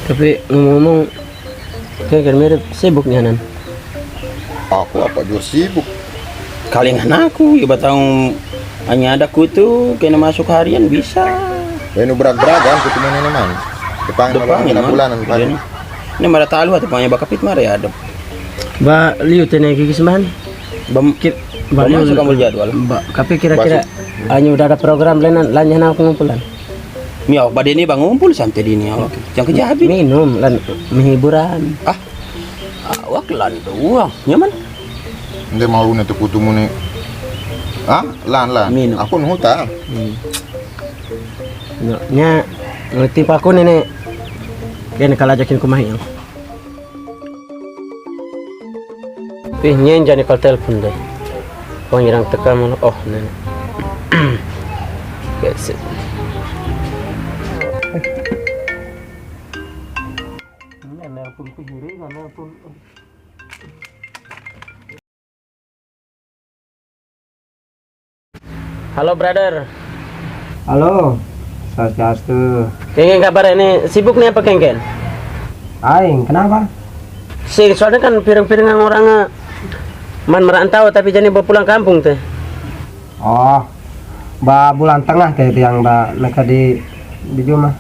Tapi ngomong-ngomong, kayak mirip sibuknya Nan. Aku apa juga sibuk. Kalingan aku, iba tahu hanya ada kutu, kena masuk harian bisa. Ini berat-beratan kutu mana naman. Depannya malam bulanan pagi. Ini mara talu atau panggil bakapit mara ya ada. Ba liu tene gigis man. Masuk kamu jadwal. Tapi kira-kira hanya udah ada program lain lanjut pengumpulan. Miau, pada ini bang ngumpul sampai di ini awak. Jangan kejahat. Minum lan hiburan. Awak lan uang, nyaman. Hindi mau na to kutu mo ni. Lan. Minum. Ako nuhuta. Nya ngerti pa ako nene. Kaya nakalajakin kumahi. Nyen jani kal telepon deh. Pangirang teka mo oh nene. Yes. Halo brother. Halo, Swastiastu. Kengken kabar ini sibuk nih apa Kengken? Aing, kenapa? Soalnya kan piring-piringan orang merantau tapi jadi bawa pulang kampung teh. Oh, bulan tengah teh yang mereka di rumah.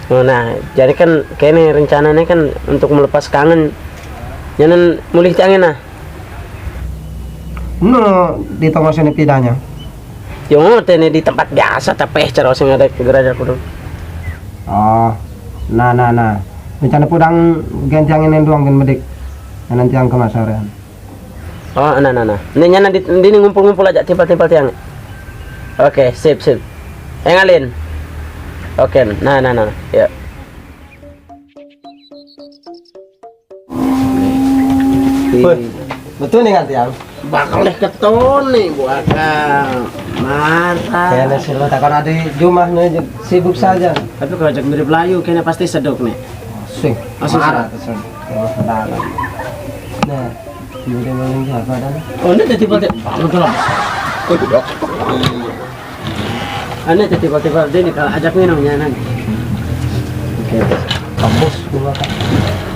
Oh, nah, jadi kan kayaknya rencananya kan untuk melepas kangen. Jangan mulih cangen nah. Di tengah sini pidanya. Yo tene di tempat biasa tapi cara sing ada gereja kudu. Oh, nah. Rencana pudang ganti yang ini doang kan medik. Nanti yang kemasorean. Oh, nah. Ini nyana di ngumpul-ngumpul aja timpal-timpal tiang. Oke, sip. Ngalin. Oke, nah. Ya. Betul nih kan tiang? Bakal keton nih gua kan. Marah. Kayaknya sih lo takkan ada di rumahnya sibuk saja. Tapi kalau ajak mirip layu kayaknya pasti sedok nih. Sing, marah. Nah, udah maling siapa dah? Oh, ini tiba-tiba. Betul. Oh, tidak. Ane tiba-tiba ini kalau ajak minumnya nanti. Oke, kampus gua kan.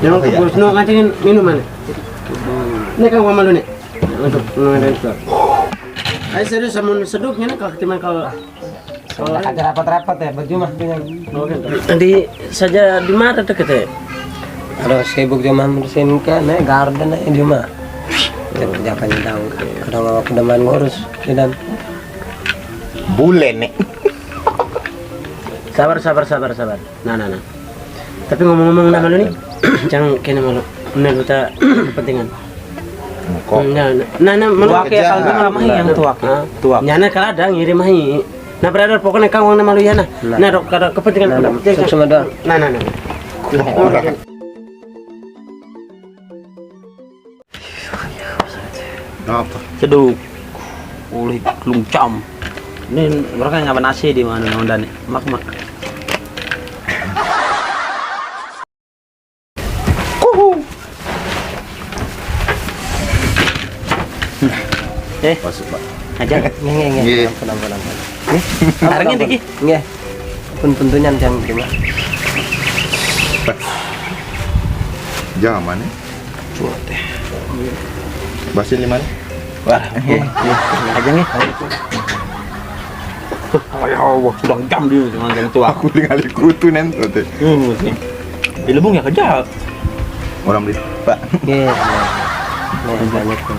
Yang kampus no ngacengin minuman. Ini kan gua malu nih untuk ngadain itu. Ayo serius sama seduknya nih kalau ketimbang kalau Ada rapat-rapat ya, berjumlah dengan. oke. Tadi saja di mana deket ya? Kalau sibuk cuma bersihin kan, garden di rumah. Kerjakan tahu. Kadang aku demen ngurus dan Bulan nih. Sabar. Nah. Tapi ngomong-ngomong nama lu nih, jangan kena malu. Menurut kita kepentingan. Kok? Nah, malu kayak Kerja, kalau mahi yang tuak. Tuak. Nyana kalau ada ngirim mahi. Nah, brother pokoknya kau nama lu ya nah. Nah, dok kada kepentingan. sama doang. Nah. Apa? Seduk. Oleh kelungcam. Ini mereka ngapain nasi di mana nonton nih? Mak. Masuk, Pak. Aja. Nge. Ampun. Harangin dikit. Nge. Puntunyan yang terima. Jangan nih. Cuat deh. Basin lima nih. Wah, aja nih. Ya Allah, sudah jam dia dengan yang tua. Aku tinggal di kutu nento teh. Di lebung ya kerja. Orang beli, Pak. Nge. Banyak tuh.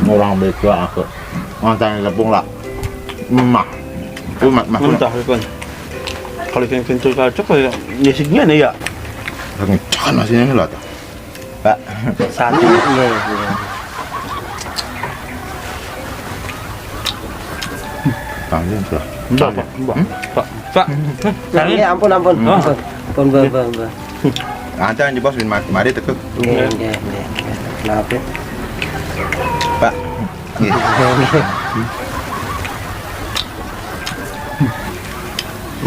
Orang beli tua aku. Mantan lepung lah. Mah. Muntah kan. Kalau yang pintu kaca kayak nyesiknya nih ya. Lagi cakan nasinya nih lah. Pak, satu. Nge. Tangan sudah. Pak. Nge, ampun. Ampun, Mbak. Anca di bos bin mari tekuk. Nge. Kenapa? Pak.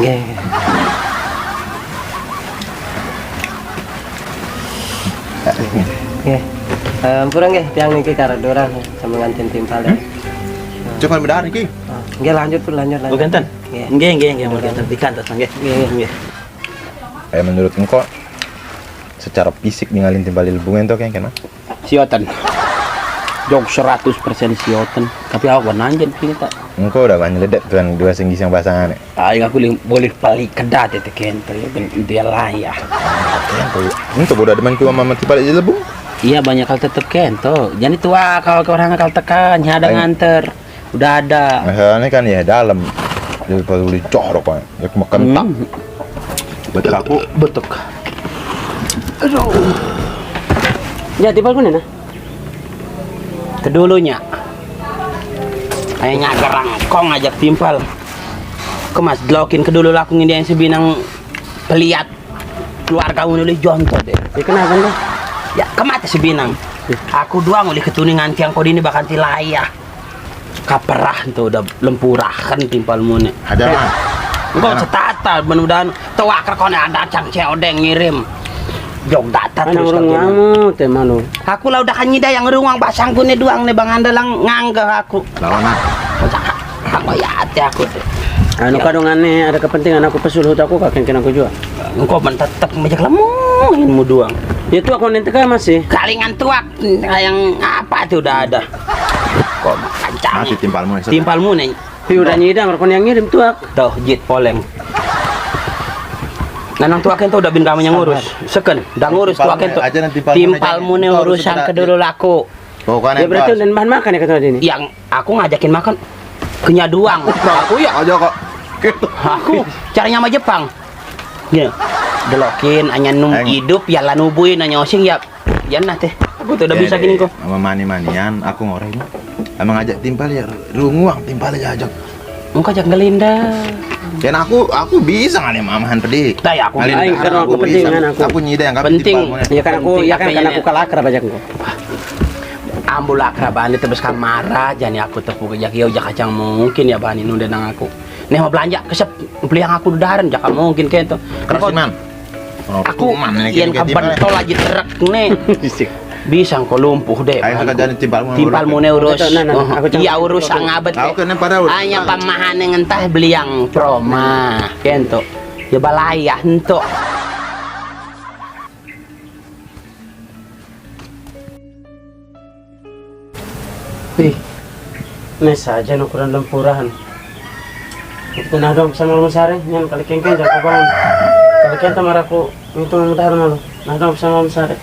Nge. Ampura nggih, tiang niki karo dorang sama ngantin timpal ya. Cuma benar ki. Nggih lanjut pun lanjut. Oh genten. Iya. Nggih mau genten dikantas nggih. Nggih. Menurut engkau secara fisik ninggalin timbal ilmu itu kayak gimana? Sioten. Jog 100% sioten. Tapi aku nanjen kita. Engkau udah banyak ledak tuan dua senggi yang pasangan. Ayo aku boleh balik kedat itu kento ya ben dia layah. Untuk udah demen cuma mama timbal ilmu. Iya banyak kal tetep kento. Jadi tua kalau ke orang kal tekan ada nganter. Udah ada. Masalahnya kan ya dalam. Jadi pas beli corok kan. Ya makan tak. Betul aku betuk. Aduh. Ya timpal ko na. Kedulunya. Ayahnya garang kong ngajak timpal. Kemas blokin kedulu laku ngindi yang sebinang peliat keluarga unuli jonto deh. Ya kenapa dah? Ya kemata sebinang. Aku doang uli ketuningan tiang kodi ini bakal tilayah. Kaperah tuh udah lempurah kan timpal mune. Ada mah. Engkau setata benudan tuak rekone ada cang ceodeng ngirim. Jog data Anang terus urang kaki. ngamu teh mano. Aku lah udah kanyida yang ruang basangku nih doang nih bang andalang nganggah aku. Lawan ah. Aku ya hati aku deh. Anu kadang aneh ada kepentingan aku pesul hut aku kakek kena aku juga. Engkau mentetep majak lemuin mu doang. Ya tu aku nanti kan masih. Kalingan tuak yang apa tuh udah ada. Kok kancang. Masih timpalmu. Timpalmu nih. Tapi udah nyidang rekon yang ngirim tu aku. Tuh jit poleng. Nanang tuaken tuh udah bin kami yang ngurus. Seken, udah ngurus tuaken tuh. Aja nanti timpalmu Timpalmu nih aja. urusan Itu kedulu laku. Bukan Ya berarti dan bahan makan ya kata ini. Yang aku ngajakin makan kenya doang. Aku ya aja kok. aku caranya sama Jepang. Ya. Delokin anya num Eng. hidup ya lah nubuin anya osing ya. Ya nah teh. Aku tuh udah bisa gini kok. Sama mani-manian aku ngoreng. Emang ngajak timpal ya runguang timpal aja ajak. Engkau ajak ngelinda. Dan aku bisa ngalih mamahan pedih. Dah ya aku Ngalih Aing karena karena aku kepentingan bisa. aku. Aku nyida yang Penting. Ya kan aku ya kan Penting, karena apanya aku kalah kerap aja aku. Ambul akrabane terus kamara jani aku tepuk jak yo jak kacang mungkin ya bani nu nang aku. Nih mau belanja kesep beli yang aku daran jak mungkin kento. Keras man. Aku yang kebentol lagi truk nih. Bisa engkau lumpuh deh. Ayo kita jadi timpalmu. Timpalmu nih urus. Nah, aku Iya urus angabet. Aku kena pada udah. Hanya pamahan yang entah beli yang proma kento. Ya balayah ento. Ih. Nah saja ukuran lempurahan. Kita nah dong sama rumah sare, nyan kali kengkeng jago bangun. Kali kenta maraku itu mudah malu. Nah dong sama rumah sare.